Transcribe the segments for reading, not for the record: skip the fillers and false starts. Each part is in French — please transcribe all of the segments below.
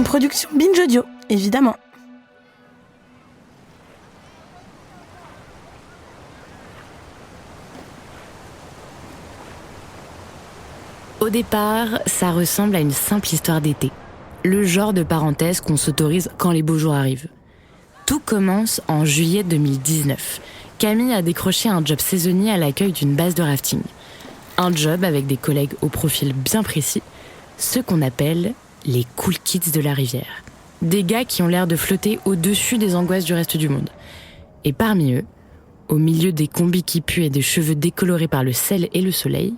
production Binge Audio, évidemment. Au départ, ça ressemble à une simple histoire d'été. Le genre de parenthèse qu'on s'autorise quand les beaux jours arrivent. Tout commence en juillet 2019. Camille a décroché un job saisonnier à l'accueil d'une base de rafting. Un job avec des collègues au profil bien précis, ceux qu'on appelle les cool kids de la rivière. Des gars qui ont l'air de flotter au-dessus des angoisses du reste du monde. Et parmi eux, au milieu des combis qui puent et des cheveux décolorés par le sel et le soleil,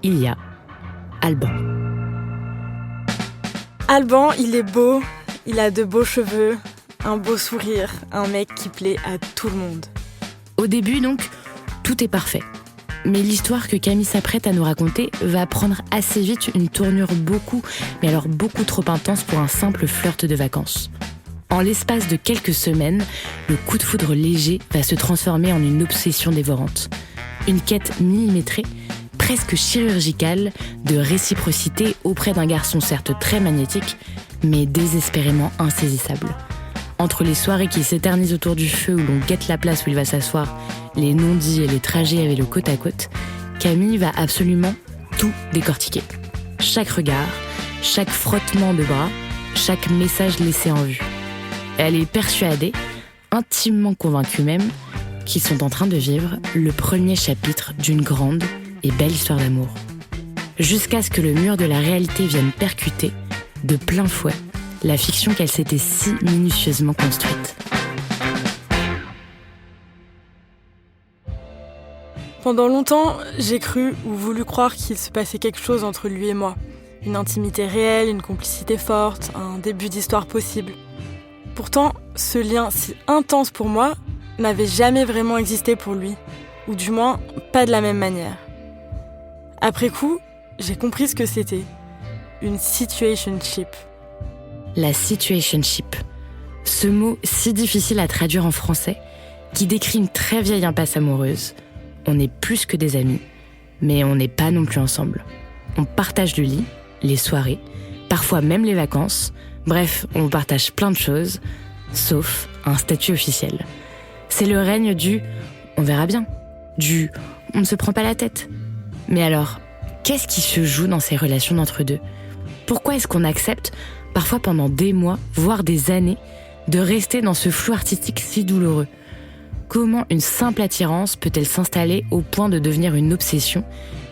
il y a Alban. Alban, il est beau, il a de beaux cheveux, un beau sourire, un mec qui plaît à tout le monde. Au début donc, tout est parfait. Mais l'histoire que Camille s'apprête à nous raconter va prendre assez vite une tournure beaucoup trop intense pour un simple flirt de vacances. En l'espace de quelques semaines, le coup de foudre léger va se transformer en une obsession dévorante. Une quête millimétrée, presque chirurgicale, de réciprocité auprès d'un garçon certes très magnétique, mais désespérément insaisissable. Entre les soirées qui s'éternisent autour du feu où l'on guette la place où il va s'asseoir, les non-dits et les trajets avec le côte à côte, Camille va absolument tout décortiquer. Chaque regard, chaque frottement de bras, chaque message laissé en vue. Elle est persuadée, intimement convaincue même, qu'ils sont en train de vivre le premier chapitre d'une grande et belle histoire d'amour. Jusqu'à ce que le mur de la réalité vienne percuter, de plein fouet, la fiction qu'elle s'était si minutieusement construite. Pendant longtemps, j'ai cru ou voulu croire qu'il se passait quelque chose entre lui et moi. Une intimité réelle, une complicité forte, un début d'histoire possible. Pourtant, ce lien si intense pour moi n'avait jamais vraiment existé pour lui. Ou du moins, pas de la même manière. Après coup, j'ai compris ce que c'était. Une situationship. La situationship. Ce mot si difficile à traduire en français, qui décrit une très vieille impasse amoureuse. On est plus que des amis, mais on n'est pas non plus ensemble. On partage le lit, les soirées, parfois même les vacances. Bref, on partage plein de choses, sauf un statut officiel. C'est le règne du « on verra bien », du « on ne se prend pas la tête ». Mais alors, qu'est-ce qui se joue dans ces relations d'entre deux ? Pourquoi est-ce qu'on accepte, parfois pendant des mois, voire des années, de rester dans ce flou artistique si douloureux ? Comment une simple attirance peut-elle s'installer au point de devenir une obsession,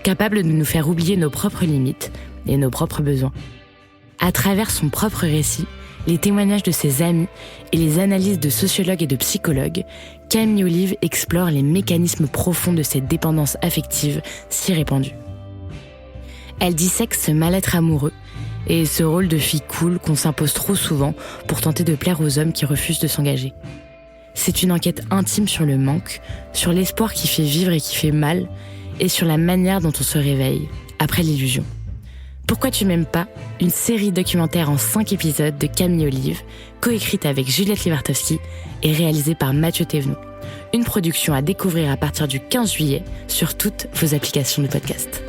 capable de nous faire oublier nos propres limites et nos propres besoins ? À travers son propre récit, les témoignages de ses amis et les analyses de sociologues et de psychologues, Camille Olive explore les mécanismes profonds de cette dépendance affective si répandue. Elle dissèque ce mal-être amoureux et ce rôle de fille cool qu'on s'impose trop souvent pour tenter de plaire aux hommes qui refusent de s'engager. C'est une enquête intime sur le manque, sur l'espoir qui fait vivre et qui fait mal, et sur la manière dont on se réveille après l'illusion. Pourquoi tu m'aimes pas ? Une série documentaire en 5 épisodes de Camille Olive, coécrite avec Juliette Livartowski et réalisée par Mathieu Thévenoud. Une production à découvrir à partir du 15 juillet sur toutes vos applications de podcast.